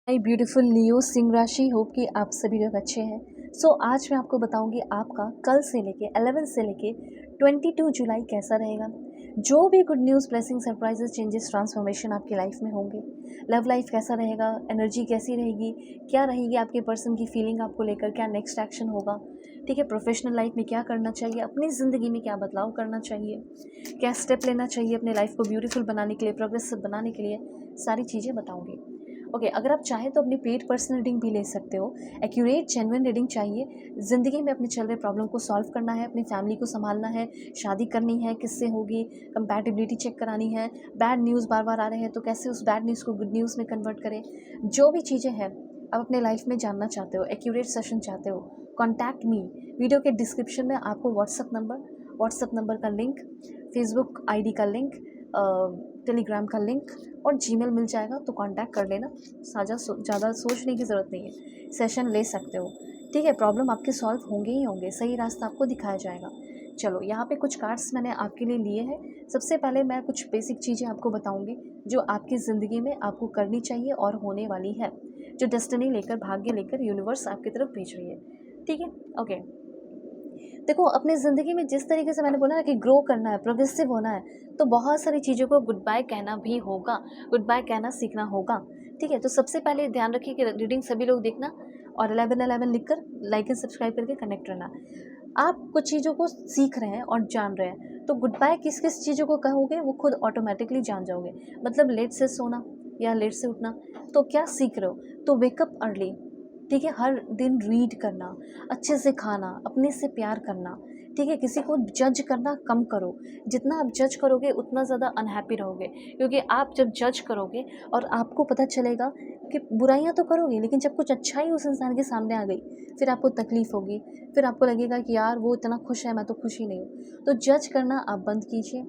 हाय beautiful लियो सिंह राशि, hope कि आप सभी लोग अच्छे हैं। आज मैं आपको बताऊंगी आपका कल से लेके 11 से लेके 22 जुलाई कैसा रहेगा। जो भी good news, blessing, surprises, changes, transformation आपकी लाइफ में होंगे। लव लाइफ कैसा रहेगा, एनर्जी कैसी रहेगी, क्या रहेगी आपके पर्सन की फीलिंग आपको लेकर, क्या नेक्स्ट एक्शन होगा, ठीक है। प्रोफेशनल लाइफ में क्या करना चाहिए, अपनी ज़िंदगी में क्या बदलाव करना चाहिए, क्या स्टेप लेना चाहिए अपने लाइफ को ब्यूटीफुल बनाने के लिए, प्रोग्रेसिव बनाने के लिए, सारी चीज़ें बताऊंगी। ओके अगर आप चाहें तो अपनी पेड पर्सनल रीडिंग भी ले सकते हो। एक्यूरेट जेन्युइन रीडिंग चाहिए, ज़िंदगी में अपने चल रहे प्रॉब्लम को सॉल्व करना है, अपनी फैमिली को संभालना है, शादी करनी है, किससे होगी, कंपैटिबिलिटी चेक करानी है, बैड न्यूज़ बार बार आ रहे हैं तो कैसे उस बैड न्यूज़ को गुड न्यूज़ में कन्वर्ट करें। जो भी चीज़ें हैं आप अपने लाइफ में जानना चाहते हो, एक्यूरेट सेशन चाहते हो, कॉन्टैक्ट मी। वीडियो के डिस्क्रिप्शन में आपको व्हाट्सअप नंबर का लिंक, फेसबुक आईडी का लिंक, टेलीग्राम का लिंक और जीमेल मिल जाएगा, तो कांटेक्ट कर लेना। ज़्यादा सोचने की ज़रूरत नहीं है, सेशन ले सकते हो, ठीक है। प्रॉब्लम आपके सॉल्व होंगे ही होंगे, सही रास्ता आपको दिखाया जाएगा। चलो यहाँ पे कुछ कार्ड्स मैंने आपके लिए लिए हैं। सबसे पहले मैं कुछ बेसिक चीज़ें आपको बताऊंगी जो आपकी ज़िंदगी में आपको करनी चाहिए और होने वाली है, जो डेस्टिनी लेकर, भाग्य लेकर यूनिवर्स आपकी तरफ भेज रही है, ठीक है। ओके देखो, अपनी ज़िंदगी में जिस तरीके से मैंने बोला ना कि ग्रो करना है, प्रोग्रेसिव होना है, तो बहुत सारी चीज़ों को गुड बाय कहना भी होगा, गुड बाय कहना सीखना होगा, ठीक है। तो सबसे पहले ध्यान रखिए कि रीडिंग सभी लोग देखना और 1111 लिखकर लाइक एंड सब्सक्राइब करके कनेक्ट रहना। आप कुछ चीज़ों को सीख रहे हैं और जान रहे हैं, तो गुड बाय किस किस चीज़ों को कहोगे वो खुद ऑटोमेटिकली जान जाओगे। मतलब लेट से सोना या लेट से उठना, तो क्या सीख रहे हो, तो वेकअप अर्ली, ठीक है। हर दिन रीड करना, अच्छे से खाना, अपने से प्यार करना, ठीक है। किसी को जज करना कम करो, जितना आप जज करोगे उतना ज़्यादा अनहैप्पी रहोगे, क्योंकि आप जब जज करोगे और आपको पता चलेगा कि बुराइयां तो करोगे, लेकिन जब कुछ अच्छाई उस इंसान के सामने आ गई फिर आपको तकलीफ़ होगी, फिर आपको लगेगा कि यार वो इतना खुश है, मैं तो खुश ही नहीं हूँ। तो जज करना आप बंद कीजिए,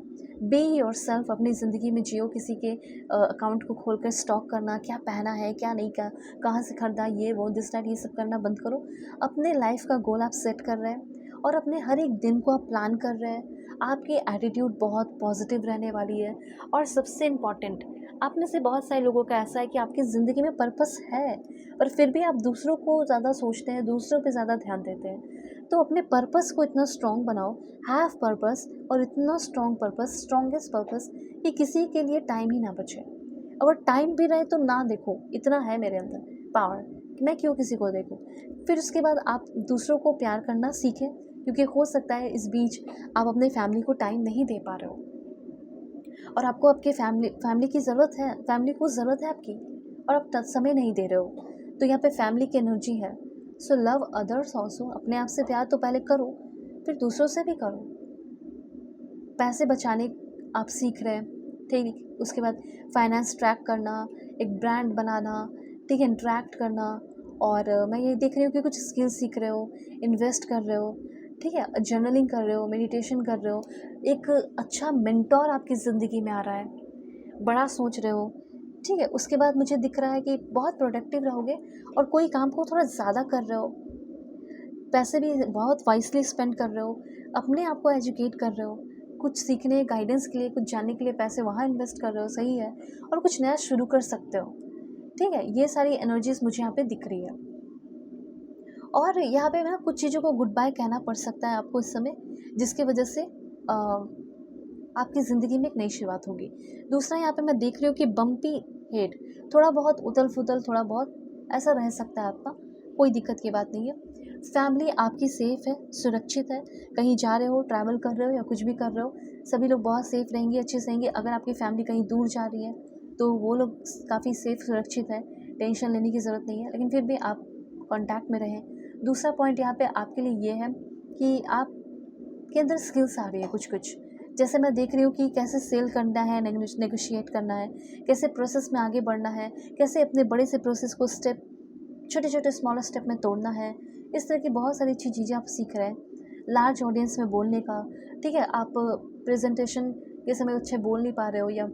बी योर सेल्फ, अपनी ज़िंदगी में जियो। किसी के अकाउंट को खोलकर स्टॉक करना, क्या पहना है क्या नहीं, क्या कहाँ से खरीदा, ये वो दिस दैट, ये सब करना बंद करो। अपने लाइफ का गोल आप सेट कर रहे हैं और अपने हर एक दिन को आप प्लान कर रहे हैं। आपकी एटीट्यूड बहुत पॉजिटिव रहने वाली है। और सबसे इम्पॉर्टेंट, आप में से बहुत सारे लोगों का ऐसा है कि आपकी ज़िंदगी में पर्पस है, पर फिर भी आप दूसरों को ज़्यादा सोचते हैं, दूसरों पे ज़्यादा ध्यान देते हैं। तो अपने पर्पस को इतना स्ट्रॉन्ग बनाओ, हैव पर्पस, और इतना स्ट्रॉन्ग पर्पस, स्ट्रॉन्गेस्ट पर्पस कि किसी के लिए टाइम ही ना बचे। अगर टाइम भी रहे तो ना देखो, इतना है मेरे अंदर पावर कि मैं क्यों किसी को देखूं। फिर उसके बाद आप दूसरों को प्यार करना सीखें, क्योंकि हो सकता है इस बीच आप अपने फैमिली को टाइम नहीं दे पा रहे हो और आपको आपके फैमिली की ज़रूरत है, फैमिली को ज़रूरत है आपकी, और आप समय नहीं दे रहे हो। तो यहाँ पे फैमिली की एनर्जी है। सो लव अदर्स ऑल्सो, अपने आप से प्यार तो पहले करो, फिर दूसरों से भी करो। पैसे बचाने आप सीख रहे हैं, ठीक। उसके बाद फाइनेंस ट्रैक करना, एक ब्रांड बनाना, ठीक है, इंटरेक्ट करना। और मैं ये देख रही हूँ कि कुछ स्किल सीख रहे हो, इन्वेस्ट कर रहे हो, ठीक है, जर्नलिंग कर रहे हो, मेडिटेशन कर रहे हो। एक अच्छा मेंटोर आपकी ज़िंदगी में आ रहा है, बड़ा सोच रहे हो, ठीक है। उसके बाद मुझे दिख रहा है कि बहुत प्रोडक्टिव रहोगे और कोई काम को थोड़ा ज़्यादा कर रहे हो, पैसे भी बहुत वाइसली स्पेंड कर रहे हो, अपने आप को एजुकेट कर रहे हो, कुछ सीखने, गाइडेंस के लिए, कुछ जानने के लिए पैसे वहाँ इन्वेस्ट कर रहे हो, सही है। और कुछ नया शुरू कर सकते हो, ठीक है। ये सारी एनर्जीज मुझे यहाँ पे दिख रही है। और यहाँ पे ना कुछ चीज़ों को गुड बाय कहना पड़ सकता है आपको इस समय, जिसकी वजह से आपकी ज़िंदगी में एक नई शुरुआत होगी। दूसरा यहाँ पे मैं देख रही हूँ कि बम्पी हेड, थोड़ा बहुत उथल फुथल, थोड़ा बहुत ऐसा रह सकता है आपका, कोई दिक्कत की बात नहीं है। फैमिली आपकी सेफ़ है, सुरक्षित है। कहीं जा रहे हो, ट्रैवल कर रहे हो या कुछ भी कर रहे हो, सभी लोग बहुत सेफ़ रहेंगे, अच्छे से रहेंगे। अगर आपकी फैमिली कहीं दूर जा रही है तो वो लोग काफ़ी सेफ़, सुरक्षित है, टेंशन लेने की ज़रूरत नहीं है, लेकिन फिर भी आप कॉन्टैक्ट में रहें। दूसरा पॉइंट यहाँ पे आपके लिए ये है कि आपके अंदर स्किल्स आ रही है कुछ कुछ। जैसे मैं देख रही हूँ कि कैसे सेल करना है, नेगोशिएट करना है, कैसे प्रोसेस में आगे बढ़ना है, कैसे अपने बड़े से प्रोसेस को स्टेप, छोटे छोटे स्मॉलर स्टेप में तोड़ना है। इस तरह की बहुत सारी अच्छी चीज़ें आप सीख रहे हैं। लार्ज ऑडियंस में बोलने का, ठीक है, आप प्रेजेंटेशन के समय अच्छे बोल नहीं पा रहे हो, या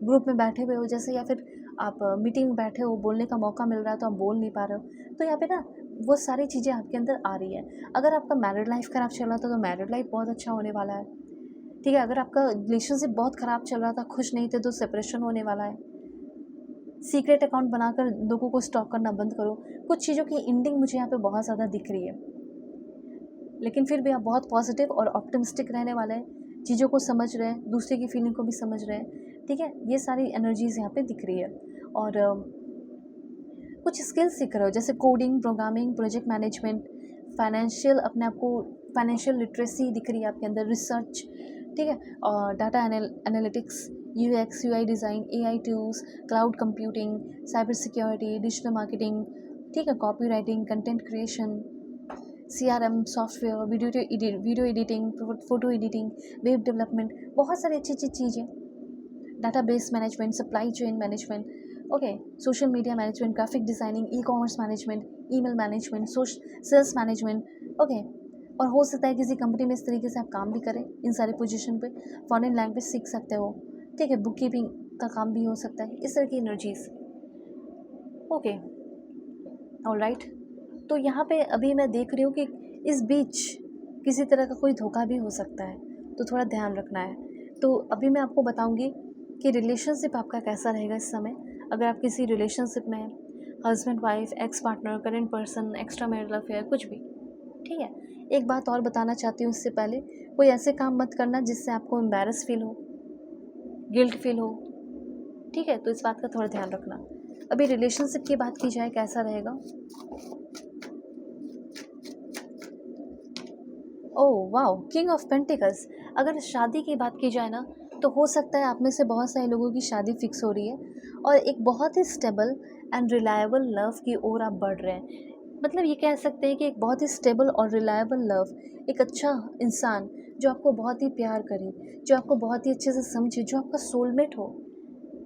ग्रुप में बैठे हुए हो जैसे, या फिर आप मीटिंग में बैठे हो, बोलने का मौका मिल रहा है तो आप बोल नहीं पा रहे हो। तो यहाँ पे ना वो सारी चीज़ें आपके अंदर आ रही है। अगर आपका मैरिड लाइफ ख़राब चल रहा था तो मैरिड लाइफ बहुत अच्छा होने वाला है, ठीक है। अगर आपका रिलेशनशिप बहुत ख़राब चल रहा था, खुश नहीं थे, तो सेपरेशन होने वाला है। सीक्रेट अकाउंट बनाकर लोगों को स्टॉक करना बंद करो। कुछ चीज़ों की एंडिंग मुझे यहाँ पे बहुत ज़्यादा दिख रही है, लेकिन फिर भी आप बहुत पॉजिटिव और ऑप्टिमिस्टिक रहने वाले हैं, चीज़ों को समझ रहे हैं, दूसरे की फीलिंग को भी समझ रहे हैं, ठीक है। ये सारी एनर्जीज़ यहाँ पे दिख रही है। और कुछ स्किल्स सीख रहे हो, जैसे coding, programming, project management, financial, अपने आप को फाइनेंशियल लिटरेसी दिख रही है आपके अंदर, रिसर्च, ठीक है, और data analytics, UX UI design, AI tools, cloud computing, cyber security, digital marketing, ठीक है, copy writing, content creation, CRM software, video editing, photo editing, web development, बहुत सारी अच्छी अच्छी चीज़ें, database management, supply chain management, okay, social media management, graphic designing, e-commerce management, email management, sales management, okay. और हो सकता है किसी कंपनी में इस तरीके से आप काम भी करें, इन सारी पोजीशन पे फॉरेन लैंग्वेज सीख सकते हो, ठीक है, बुक कीपिंग का काम भी हो सकता है, इस तरह की एनर्जीज, ओके, ऑलराइट। तो यहाँ पे अभी मैं देख रही हूँ कि इस बीच किसी तरह का कोई धोखा भी हो सकता है, तो थोड़ा ध्यान रखना है। तो अभी मैं आपको बताऊँगी कि रिलेशनशिप आपका कैसा रहेगा इस समय। अगर आप किसी रिलेशनशिप में हैं, husband wife, ex partner, current person, extra marital affair, कुछ भी, ठीक है। एक बात और बताना चाहती हूँ इससे पहले, कोई ऐसे काम मत करना जिससे आपको एम्बैरस फील हो, गिल्ट फील हो, ठीक है। तो इस बात का थोड़ा ध्यान रखना। अभी रिलेशनशिप की बात की जाए, कैसा रहेगा। Oh wow, king of pentacles. अगर शादी की बात की जाए ना, तो हो सकता है आप में से बहुत सारे लोगों की शादी फिक्स हो रही है और एक बहुत ही स्टेबल एंड रिलायबल लव की ओर आप बढ़ रहे हैं। मतलब ये कह सकते हैं कि एक बहुत ही स्टेबल और रिलायबल लव, एक अच्छा इंसान जो आपको बहुत ही प्यार करे, जो आपको बहुत ही अच्छे से समझे, जो आपका सोलमेट हो,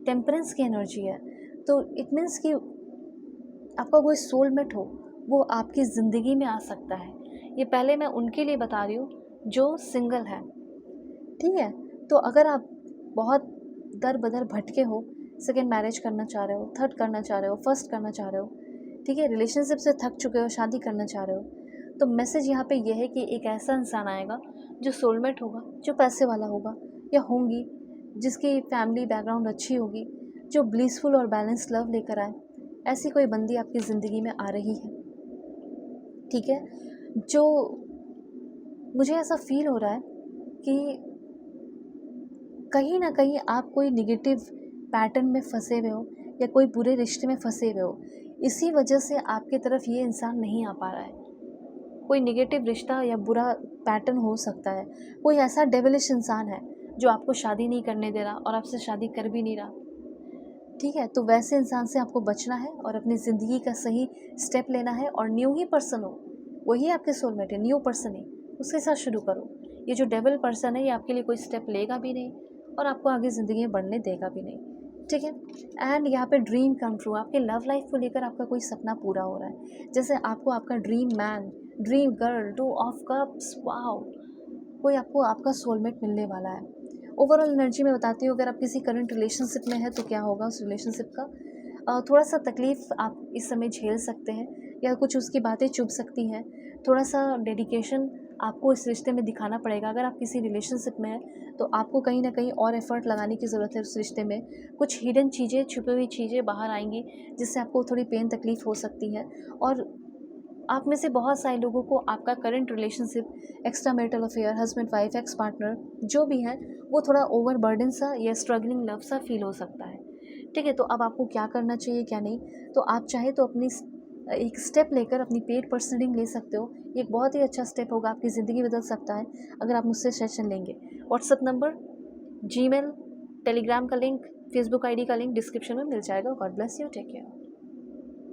टेम्परेंस की एनर्जी है। तो इट मीन्स कि आपका कोई सोलमेट हो, वो आपकी ज़िंदगी में आ सकता है। ये पहले मैं उनके लिए बता रही हूँ जो सिंगल है, ठीक है। तो अगर आप बहुत दर बदर भटके हो, सेकेंड मैरिज करना चाह रहे हो, थर्ड करना चाह रहे हो, फर्स्ट करना चाह रहे हो, ठीक है, रिलेशनशिप से थक चुके हो, शादी करना चाह रहे हो, तो मैसेज यहाँ पे ये है कि एक ऐसा इंसान आएगा जो सोलमेट होगा, जो पैसे वाला होगा या होंगी, जिसकी फैमिली बैकग्राउंड अच्छी होगी, जो ब्लिसफुल और बैलेंस लव लेकर आए। ऐसी कोई बंदी आपकी ज़िंदगी में आ रही है, ठीक है। जो मुझे ऐसा फील हो रहा है कि कहीं ना कहीं आप कोई निगेटिव पैटर्न में फंसे हुए हो या कोई बुरे रिश्ते में फंसे हुए हो, इसी वजह से आपकी तरफ ये इंसान नहीं आ पा रहा है। कोई निगेटिव रिश्ता या बुरा पैटर्न हो सकता है, कोई ऐसा डेविलिश इंसान है जो आपको शादी नहीं करने दे रहा और आपसे शादी कर भी नहीं रहा, ठीक है। तो वैसे इंसान से आपको बचना है और अपनी ज़िंदगी का सही स्टेप लेना है, और न्यू ही पर्सन हो, वही आपके सोलमेट है, न्यू पर्सन है, उसके साथ शुरू करो। ये जो डेविल पर्सन है, ये आपके लिए कोई स्टेप लेगा भी नहीं और आपको आगे ज़िंदगी में बढ़ने देगा भी नहीं, ठीक है। एंड यहाँ पे ड्रीम कम ट्रू, आपके लव लाइफ को लेकर आपका कोई सपना पूरा हो रहा है। जैसे आपको आपका dream man, dream girl, 2 of cups, wow, कोई आपको आपका सोलमेट मिलने वाला है। ओवरऑल एनर्जी में बताती हूँ, अगर आप किसी करंट रिलेशनशिप में है तो क्या होगा उस रिलेशनशिप का। थोड़ा सा तकलीफ़ आप इस समय झेल सकते हैं या कुछ उसकी बातें चुभ सकती हैं। थोड़ा सा डेडिकेशन आपको इस रिश्ते में दिखाना पड़ेगा। अगर आप किसी रिलेशनशिप में हैं तो आपको कहीं ना कहीं और एफर्ट लगाने की ज़रूरत है उस रिश्ते में। कुछ हिडन चीज़ें, छुपी हुई चीज़ें बाहर आएंगी जिससे आपको थोड़ी पेन तकलीफ़ हो सकती है। और आप में से बहुत सारे लोगों को आपका current relationship, extra marital affair, husband wife, ex partner जो भी है, वो थोड़ा ओवर बर्डन सा या स्ट्रगलिंग लव सा फील हो सकता है, ठीक है। तो अब आपको क्या करना चाहिए क्या नहीं, तो आप चाहे तो अपनी एक स्टेप लेकर अपनी पेड पर्सनलिंग ले सकते हो। ये एक बहुत ही अच्छा स्टेप होगा, आपकी ज़िंदगी बदल सकता है अगर आप मुझसे सेशन लेंगे। व्हाट्सअप नंबर, जीमेल, टेलीग्राम का लिंक, फेसबुक आईडी का लिंक डिस्क्रिप्शन में मिल जाएगा। God bless you, take care.